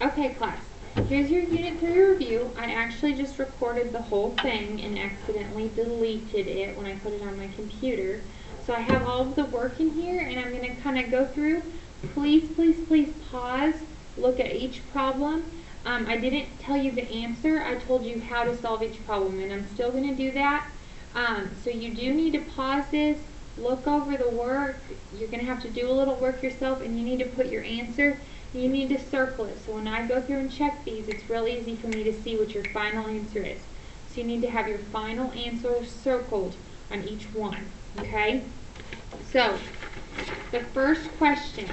Okay, class. Here's your Unit 3 review. I actually just recorded the whole thing and accidentally deleted it when I put it on my computer. So I have all of the work in here, and I'm going to kind of go through. Please, please, please pause. Look at each problem. I didn't tell you the answer. I told you how to solve each problem, and I'm still going to do that. So you do need to pause this, look over the work. You're going to have to do a little work yourself, and you need to put your answer. You need to circle it. So when I go through and check these, it's real easy for me to see what your final answer is. So you need to have your final answer circled on each one. Okay? So, the first question.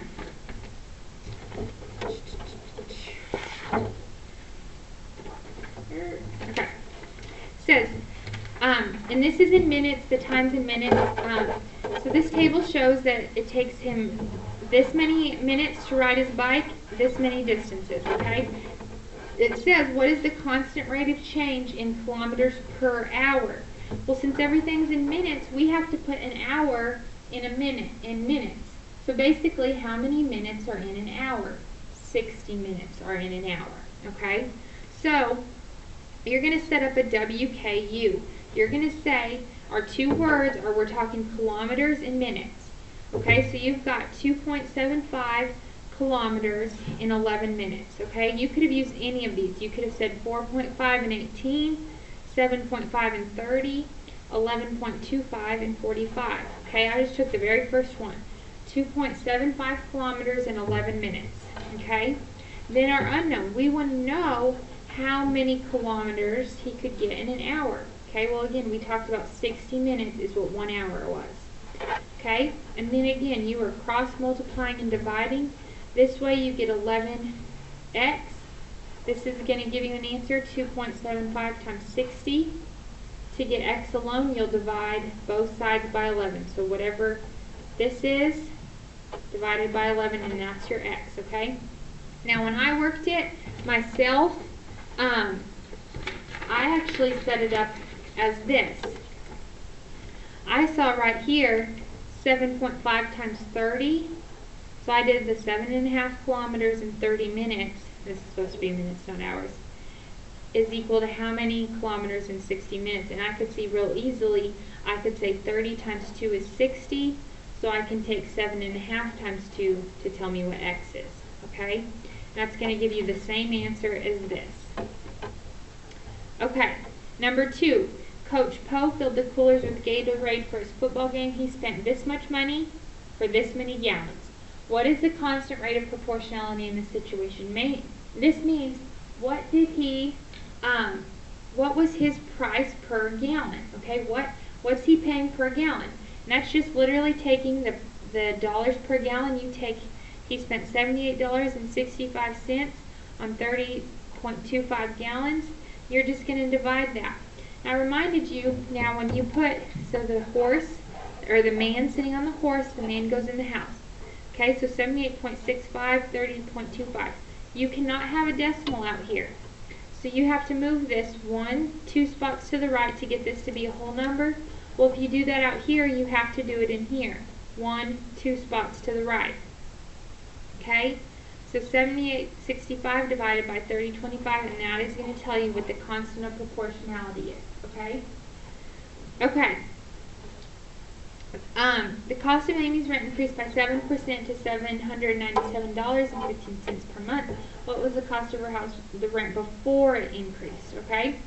Okay. Says, and this is in minutes, the time's in minutes. So this table shows that it takes him this many minutes to ride his bike, this many distances, okay? It says, what is the constant rate of change in kilometers per hour? Well, since everything's in minutes, we have to put an hour in a minute, in minutes. So basically, how many minutes are in an hour? 60 minutes are in an hour, okay? So, you're going to set up a WKU. You're going to say, our two words are, we're talking kilometers and minutes. Okay, so you've got 2.75 kilometers in 11 minutes. Okay, you could have used any of these. You could have said 4.5 and 18, 7.5 and 30, 11.25 and 45. Okay, I just took the very first one. 2.75 kilometers in 11 minutes. Okay, then our unknown. We want to know how many kilometers he could get in an hour. Okay, well again, we talked about 60 minutes is what 1 hour was. Okay, and then again, you are cross multiplying and dividing. This way you get 11x. This is going to give you an answer, 2.75 times 60. To get x alone, you'll divide both sides by 11. So whatever this is, divided by 11, and that's your x, okay? Now when I worked it myself, I actually set it up as this. I saw right here 7.5 times 30, so I did the 7.5 kilometers in 30 minutes, this is supposed to be minutes, not hours, is equal to how many kilometers in 60 minutes, and I could see real easily, I could say 30 times 2 is 60, so I can take 7.5 times 2 to tell me what x is, okay? That's going to give you the same answer as this. Okay, number 2. Coach Poe filled the coolers with Gatorade for his football game. He spent this much money for this many gallons. What is the constant rate of proportionality in this situation? This means, what was his price per gallon? Okay, what's he paying per gallon? And that's just literally taking the dollars per gallon. He spent $78.65 on 30.25 gallons. You're just going to divide that. I reminded you, now when you put, so the horse, or the man sitting on the horse, the man goes in the house. Okay, so 78.65, 30.25. You cannot have a decimal out here. So you have to move this 2 spots to the right to get this to be a whole number. Well, if you do that out here, you have to do it in here. 2 spots to the right. Okay? So 78.65 divided by 30.25, and now it's going to tell you what the constant of proportionality is. Okay? Okay. The cost of Amy's rent increased by 7% to $797.15 per month. What was the cost of her house, the rent, before it increased? Okay?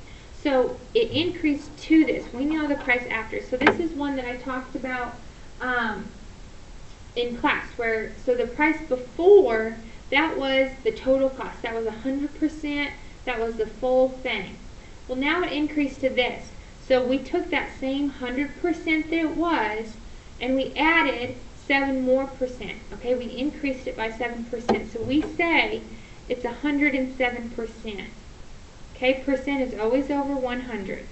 So it increased to this. We know the price after. So this is one that I talked about in class, so the price before, that was the total cost. That was 100%. That was the full thing. Well, now it increased to this. So we took that same 100% that it was, and we added 7 more percent. Okay, we increased it by 7%. So we say it's 107%. Okay, percent is always over 100.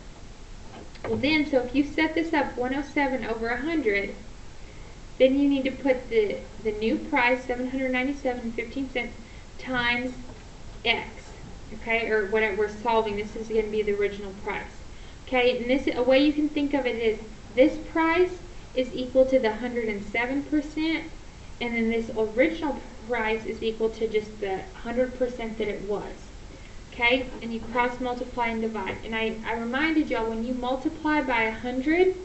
Well then, so if you set this up 107 over 100, then you need to put the new price, $797.15, times x. Okay, or whatever we're solving. This is going to be the original price. Okay, and this, a way you can think of it is, this price is equal to the 107%, and then this original price is equal to just the 100% that it was. Okay, and you cross multiply and divide. And I reminded y'all, when you multiply by 100,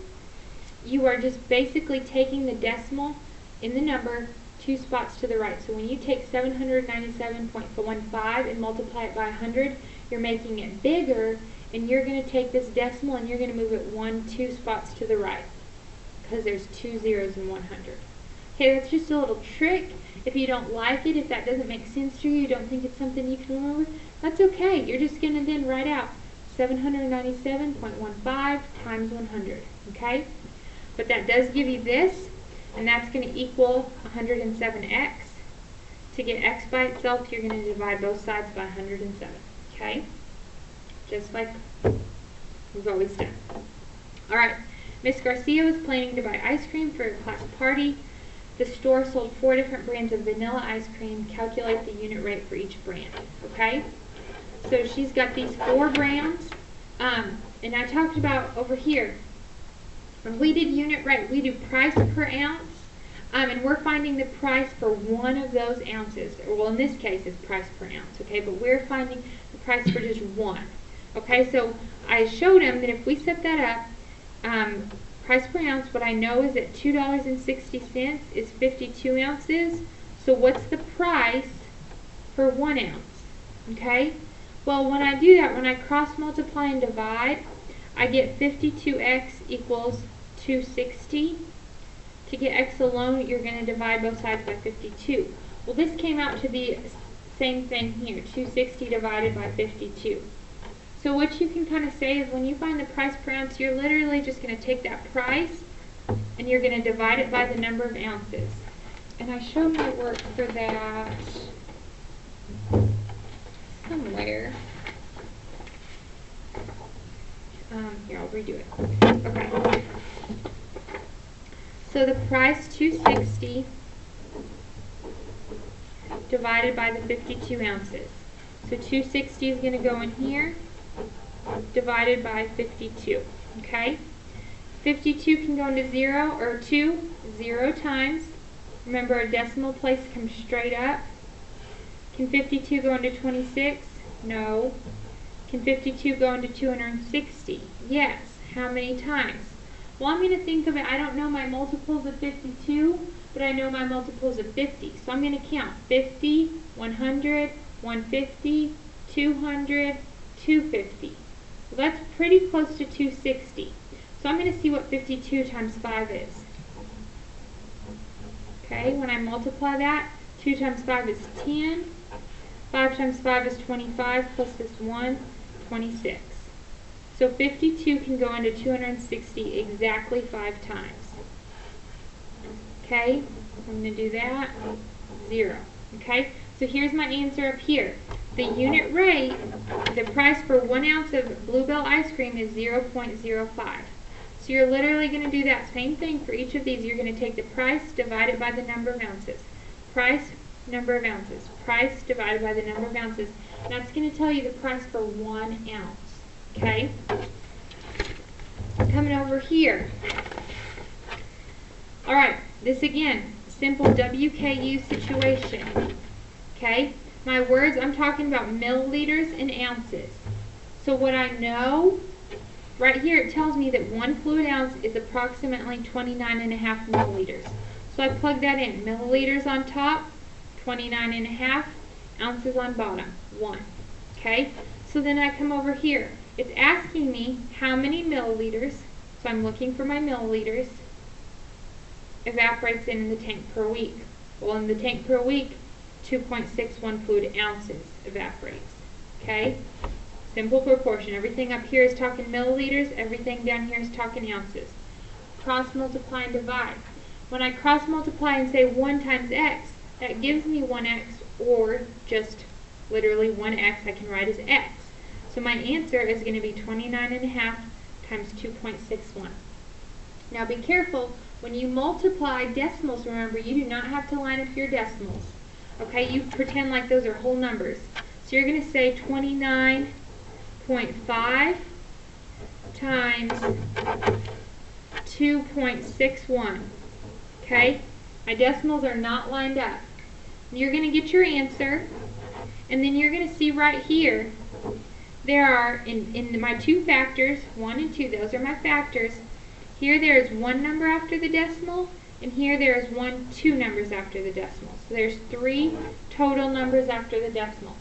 you are just basically taking the decimal in the number 2 spots to the right. So when you take 797.15 and multiply it by 100, you're making it bigger, and you're going to take this decimal and you're going to move it 2 spots to the right, because there's 2 zeros in 100. Okay, that's just a little trick. If you don't like it, if that doesn't make sense to you, you don't think it's something you can remember, that's okay. You're just going to then write out 797.15 times 100, okay? But that does give you this, and that's going to equal 107x. To get x by itself, you're going to divide both sides by 107, okay? Just like we've always done. All right, Miss Garcia was planning to buy ice cream for a class party. The store sold 4 different brands of vanilla ice cream. Calculate the unit rate for each brand, okay? So she's got these 4 brands, and I talked about over here, when we did unit rate, we do price per ounce, and we're finding the price for one of those ounces. Well, in this case, it's price per ounce, okay? But we're finding the price for just one. Okay, so I showed him that if we set that up, price per ounce, what I know is that $2.60 is 52 ounces. So what's the price for 1 ounce? Okay, well, when I do that, when I cross multiply and divide, I get 52x equals 260. To get x alone, you're going to divide both sides by 52. Well, this came out to be the same thing here, 260 divided by 52. So what you can kind of say is when you find the price per ounce, you're literally just going to take that price and you're going to divide it by the number of ounces. And I showed my work for that somewhere. Here, I'll redo it. Okay. So the price 260 divided by the 52 ounces. So 260 is going to go in here, divided by 52. Okay? 52 can go into 0 or 2, 0 times. Remember, a decimal place comes straight up. Can 52 go into 26? No. Can 52 go into 260? Yes. How many times? Well, I'm going to think of it, I don't know my multiples of 52, but I know my multiples of 50. So I'm going to count 50, 100, 150, 200, 250. Well, that's pretty close to 260. So I'm going to see what 52 times 5 is. Okay, when I multiply that, 2 times 5 is 10. 5 times 5 is 25, plus this 1, 26. So 52 can go into 260 exactly 5 times. Okay, I'm going to do that, 0. Okay, so here's my answer up here. The unit rate, the price for 1 ounce of Bluebell ice cream is 0.05. So you're literally going to do that same thing for each of these. You're going to take the price divided by the number of ounces. Price, number of ounces. Price divided by the number of ounces. And that's going to tell you the price for 1 ounce. Okay? Coming over here. Alright, this again, simple WKU situation. Okay? My words, I'm talking about milliliters and ounces. So what I know, right here it tells me that 1 fluid ounce is approximately 29.5 milliliters. So I plug that in. Milliliters on top, 29.5, ounces on bottom, 1. Okay? So then I come over here. It's asking me how many milliliters, so I'm looking for my milliliters, evaporates in the tank per week. Well, in the tank per week, 2.61 fluid ounces evaporates. Okay? Simple proportion. Everything up here is talking milliliters, everything down here is talking ounces. Cross multiply and divide. When I cross multiply and say 1 times x, that gives me 1x, or just literally 1x I can write as x. So my answer is going to be 29.5 times 2.61. Now be careful, when you multiply decimals, remember, you do not have to line up your decimals. Okay, you pretend like those are whole numbers. So you're going to say 29.5 times 2.61. Okay, my decimals are not lined up. You're going to get your answer, and then you're going to see right here, there are, in my two factors, 1 and 2, those are my factors. Here there is one number after the decimal, and here there is two numbers after the decimal. So there's 3 total numbers after the decimal.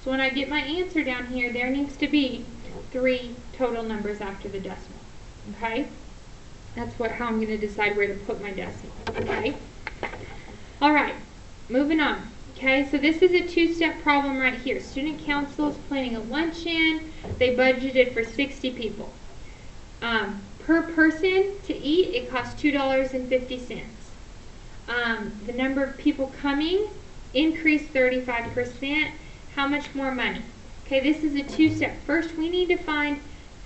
So when I get my answer down here, there needs to be 3 total numbers after the decimal. Okay? That's how I'm going to decide where to put my decimal. Okay? Alright, moving on. Okay, so this is a 2-step problem right here. Student council is planning a luncheon. They budgeted for 60 people. Per person to eat, it costs $2.50. The number of people coming increased 35%. How much more money? Okay, this is a 2-step. First, we need to find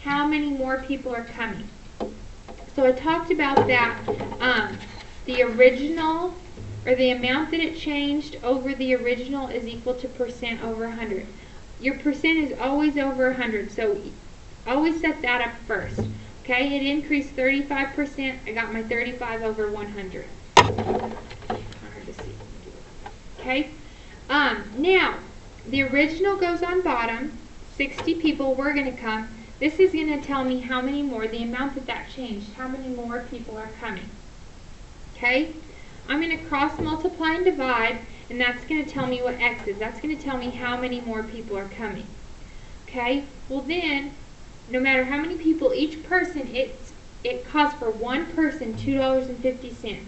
how many more people are coming. So I talked about that the original, or the amount that it changed over the original, is equal to percent over 100. Your percent is always over 100, so always set that up first. Okay, it increased 35%. I got my 35 over 100. Hard to see. Okay, now the original goes on bottom. 60 people were going to come. This is going to tell me how many more, the amount that changed, how many more people are coming. Okay? I'm going to cross multiply and divide, and that's going to tell me what x is. That's going to tell me how many more people are coming. Okay? Well then, no matter how many people, each person, it costs for one person $2.50.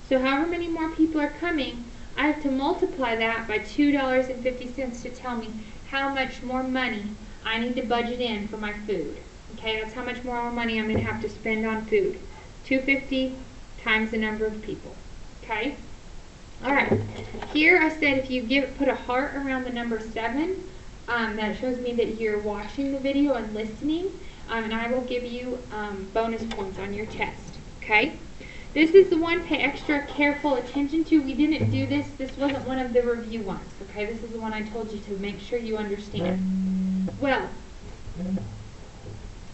So however many more people are coming, I have to multiply that by $2.50 to tell me how much more money I need to budget in for my food. Okay, that's how much more money I'm going to have to spend on food. $2.50 times the number of people. Okay? Alright, here I said if you put a heart around the number 7, that shows me that you're watching the video and listening, and I will give you bonus points on your test. Okay? This is the one pay extra careful attention to. We didn't do this. This wasn't one of the review ones. Okay? This is the one I told you to make sure you understand. Well,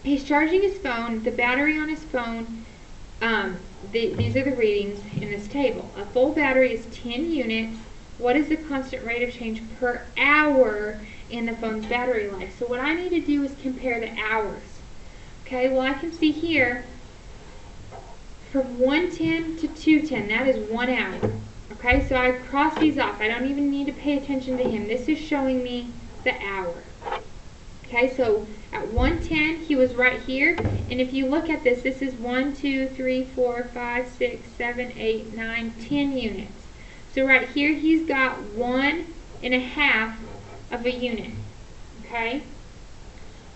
he's charging his phone. The battery on his phone, these are the readings in this table. A full battery is 10 units. What is the constant rate of change per hour in the phone's battery life? So what I need to do is compare the hours. Okay, well I can see here from 1:10 to 2:10, that is 1 hour. Okay, so I cross these off. I don't even need to pay attention to him. This is showing me the hour. Okay, so at 1:10 he was right here, and if you look at this, this is 1, 2, 3, 4, 5, 6, 7, 8, 9, 10 units. So right here he's got 1.5 of a unit. Okay?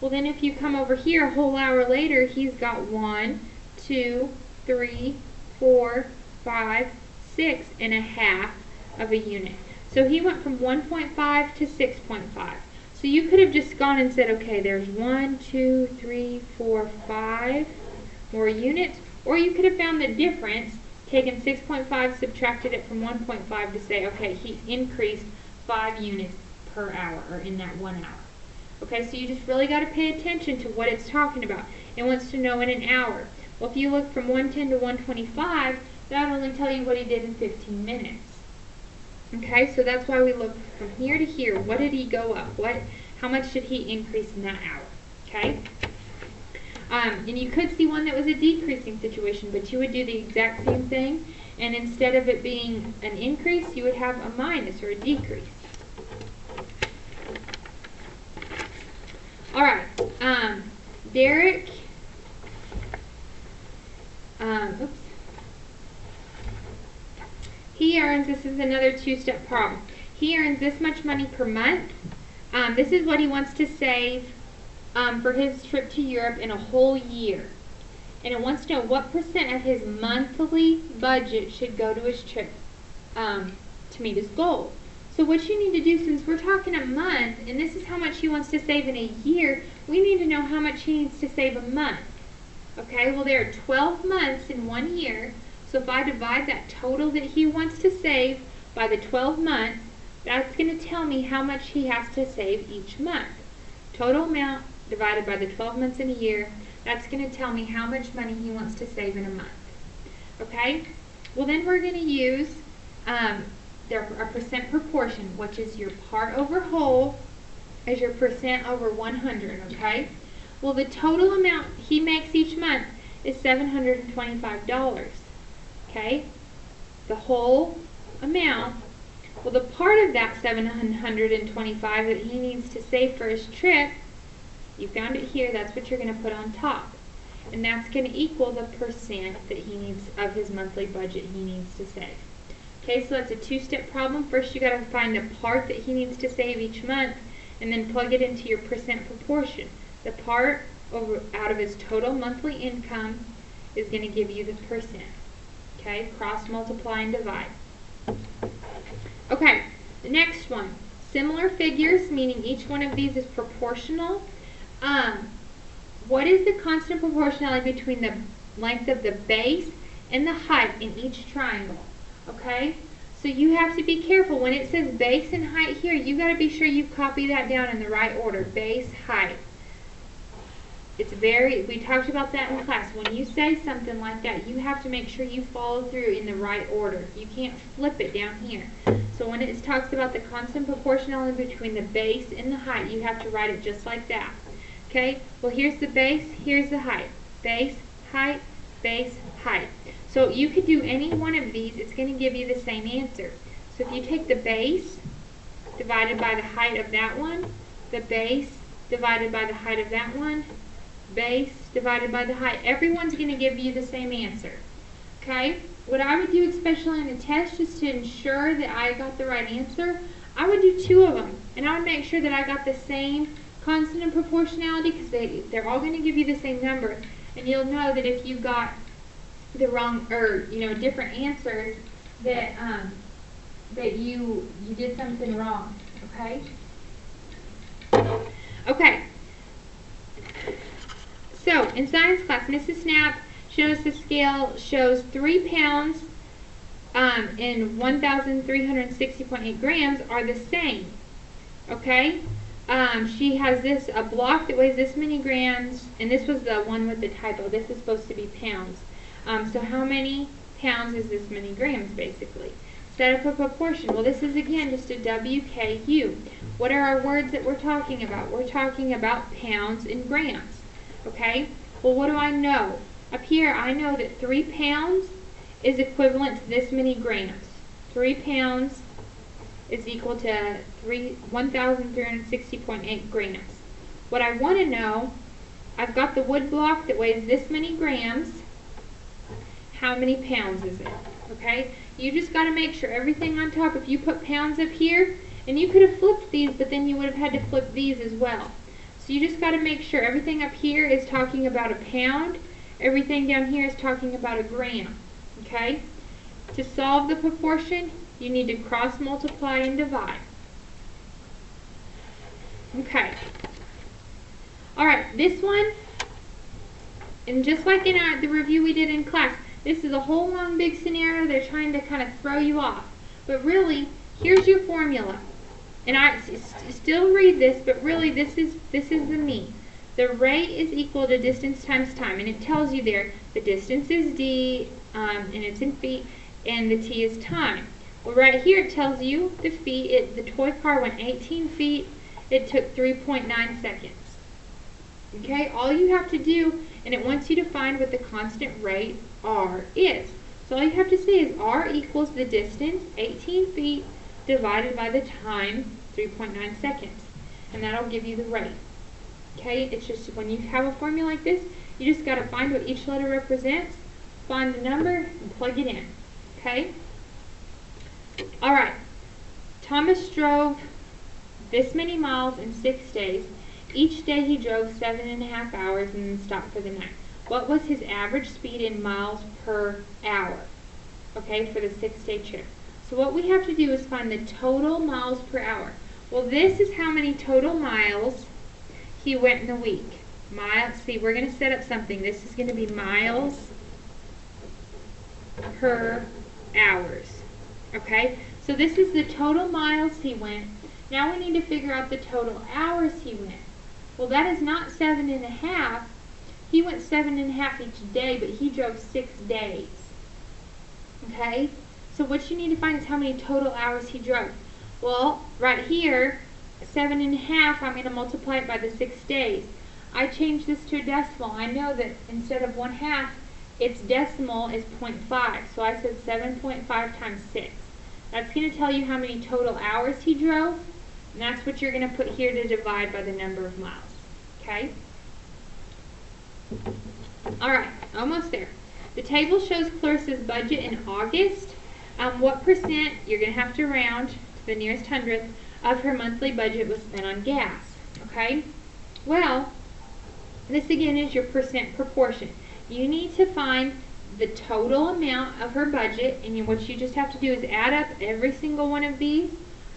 Well then if you come over here a whole hour later, he's got 1, 2, 3, 4, 5, 6.5 of a unit. So he went from 1.5 to 6.5. So you could have just gone and said, okay, there's 1, 2, 3, 4, 5 more units. Or you could have found the difference, taken 6.5, subtracted it from 1.5 to say, okay, he increased 5 units per hour, or in that 1 hour. Okay, so you just really got to pay attention to what it's talking about. It wants to know in an hour. Well, if you look from 1:10 to 1:25, that will only tell you what he did in 15 minutes. Okay, so that's why we look from here to here. What did he go up? How much did he increase in that hour? Okay? And you could see one that was a decreasing situation, but you would do the exact same thing, and instead of it being an increase, you would have a minus or a decrease. Alright, Derek, oops. He earns, this is another 2-step problem. He earns this much money per month. This is what he wants to save for his trip to Europe in a whole year. And it wants to know what percent of his monthly budget should go to his trip to meet his goal. So what you need to do, since we're talking a month, and this is how much he wants to save in a year, we need to know how much he needs to save a month. Okay, well there are 12 months in 1 year, so if I divide that total that he wants to save by the 12 months, that's going to tell me how much he has to save each month. Total amount divided by the 12 months in a year, that's going to tell me how much money he wants to save in a month. Okay? Well then we're going to use they're a percent proportion, which is your part over whole is your percent over 100, okay? Well, the total amount he makes each month is $725, okay? The whole amount. Well, the part of that $725 that he needs to save for his trip, you found it here, that's what you're going to put on top. And that's going to equal the percent that he needs of his monthly budget he needs to save. Okay, so that's a two-step problem. First, you got to find the part that he needs to save each month, and then plug it into your percent proportion. The part out of his total monthly income is going to give you the percent. Okay, cross multiply and divide. Okay, the next one. Similar figures, meaning each one of these is proportional. What is the constant proportionality between the length of the base and the height in each triangle? Okay, so you have to be careful. When it says base and height here, you got to be sure you copy that down in the right order. Base, height. We talked about that in class. When you say something like that, you have to make sure you follow through in the right order. You can't flip it down here. So when it talks about the constant proportionality between the base and the height, you have to write it just like that. Okay, well, here's the base, here's the height. Base, height, base, height. So you could do any one of these, it's going to give you the same answer. So if you take the base divided by the height of that one, the base divided by the height of that one, base divided by the height, everyone's going to give you the same answer. Okay, what I would do, especially in a test, just to ensure that I got the right answer, I would do two of them, and I would make sure that I got the same constant and proportionality, because they're all going to give you the same number, and you'll know that if you got the wrong, or different answers, that that you did something wrong. Okay. Okay. So in science class, Mrs. Snap shows the scale shows 3 pounds and 1,360.8 grams are the same. Okay. She has a block that weighs this many grams, and this was the one with the typo. This is supposed to be pounds. So how many pounds is this many grams, basically? Set up a proportion. Well, this is, again, just a WKU. What are our words that we're talking about? We're talking about pounds and grams. Okay? Well, what do I know? Up here, I know that 3 pounds is equivalent to this many grams. 3 pounds is equal to 1,360.8 grams. What I want to know, I've got the wood block that weighs this many grams. How many pounds is it? Okay? You just got to make sure everything on top, if you put pounds up here, and you could have flipped these, but then you would have had to flip these as well. So you just got to make sure everything up here is talking about a pound, everything down here is talking about a gram. Okay? To solve the proportion, you need to cross multiply and divide. Okay. Alright, this one, and just like in the review we did in class, this is a whole long big scenario. They're trying to kind of throw you off. But really, here's your formula. And I still read this, but really this is the meat. The rate is equal to distance times time. And it tells you there the distance is d, and it's in feet, and the t is time. Well, right here it tells you the feet. The toy car went 18 feet. It took 3.9 seconds. Okay, all you have to do, and it wants you to find what the constant rate r is. So all you have to say is r equals the distance, 18 feet, divided by the time, 3.9 seconds. And that'll give you the rate. Okay, it's just when you have a formula like this, you just got to find what each letter represents, find the number, and plug it in. Okay? Alright, Thomas drove this many miles in 6 days. Each day he drove 7.5 hours and then stopped for the night. What was his average speed in miles per hour? Okay, for the 6-day trip. So what we have to do is find the total miles per hour. Well, this is how many total miles he went in a week. See, we're going to set up something. This is going to be miles per hours. Okay, so this is the total miles he went. Now we need to figure out the total hours he went. Well, that is not 7.5. He went 7.5 each day, but he drove 6 days. Okay, So what you need to find is how many total hours he drove. Well, right here, 7.5, I'm going to multiply it by the 6 days. I changed this to a decimal. I know that instead of 1/2, its decimal is 0.5. So I said 7.5 times 6. That's going to tell you how many total hours he drove. And that's what you're going to put here to divide by the number of miles. Okay? Alright, almost there. The table shows Clarissa's budget in August. What percent, you're going to have to round to the nearest hundredth, of her monthly budget was spent on gas. Okay? Well, this again is your percent proportion. You need to find the total amount of her budget, and what you just have to do is add up every single one of these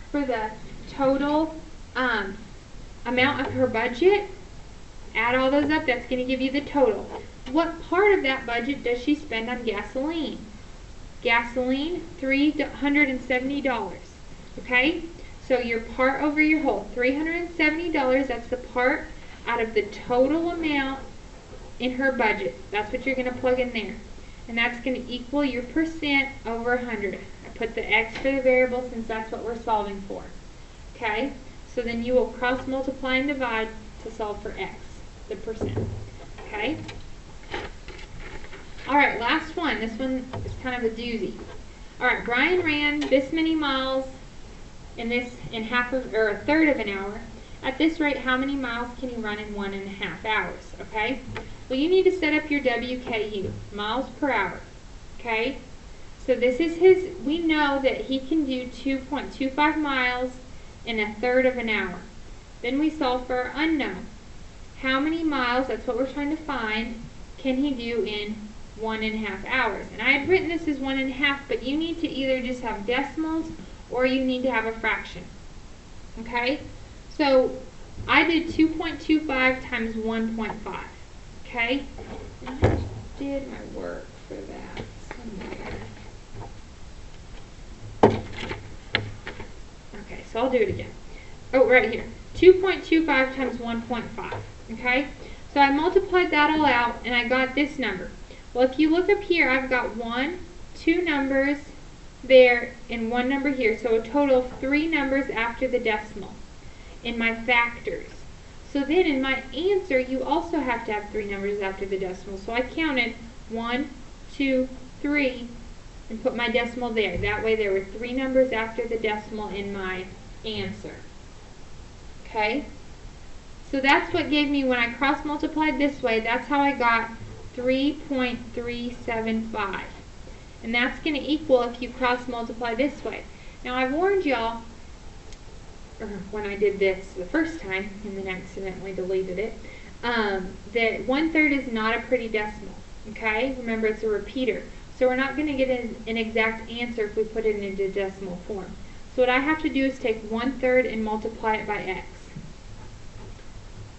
for the total amount of her budget. Add all those up, that's going to give you the total. What part of that budget does she spend on gasoline? Gasoline, $370. Okay? So your part over your whole, $370, that's the part out of the total amount in her budget. That's what you're going to plug in there. And that's going to equal your percent over 100. I put the x for the variable since that's what we're solving for. Okay? So then you will cross multiply and divide to solve for x, the percent. Okay? Alright, last one. This one is kind of a doozy. Alright, Brian ran this many miles in a third of an hour. At this rate, how many miles can he run in 1.5 hours? Okay? Well, you need to set up your WKU, miles per hour. Okay? So this is his, we know that he can do 2.25 miles in a third of an hour. Then we solve for our unknown. How many miles, that's what we're trying to find, can he do in 1.5 hours? And I had written this as 1.5, but you need to either just have decimals or you need to have a fraction. Okay? So I did 2.25 times 1.5. Okay? And I did my work for that somewhere. Okay, so I'll do it again. Oh, right here. 2.25 times 1.5. Okay? So I multiplied that all out and I got this number. Well, if you look up here, I've got 2 numbers there and 1 number here. So a total of 3 numbers after the decimal in my factors. So then in my answer, you also have to have 3 numbers after the decimal. So I counted 1, 2, 3 and put my decimal there. That way there were 3 numbers after the decimal in my answer. Okay? So that's what gave me, when I cross multiplied this way, that's how I got 3.375. And that's going to equal if you cross multiply this way. Now I warned y'all, when I did this the first time and then accidentally deleted it, that 1/3 is not a pretty decimal. Okay? Remember, it's a repeater. So we're not going to get an exact answer if we put it into decimal form. So what I have to do is take 1/3 and multiply it by x.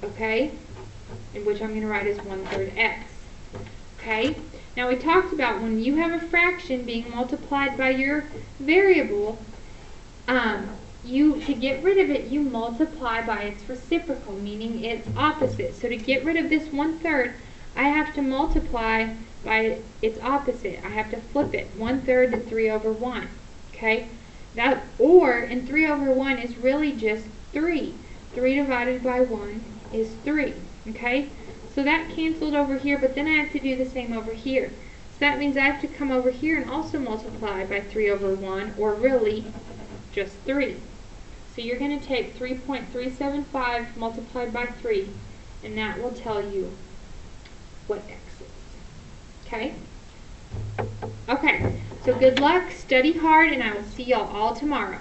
Okay? In which I'm going to write as 1/3 x. Okay? Now we talked about when you have a fraction being multiplied by your variable, to get rid of it, you multiply by its reciprocal, meaning its opposite. So to get rid of this 1/3, I have to multiply by its opposite. I have to flip it. 1/3 to 3/1. Okay? And 3/1 is really just 3. 3 divided by 1 is 3. Okay? So that canceled over here, but then I have to do the same over here. So that means I have to come over here and also multiply by 3/1, or really just 3. So you're going to take 3.375 multiplied by 3, and that will tell you what x is. Okay? Okay, so good luck, study hard, and I will see y'all all tomorrow.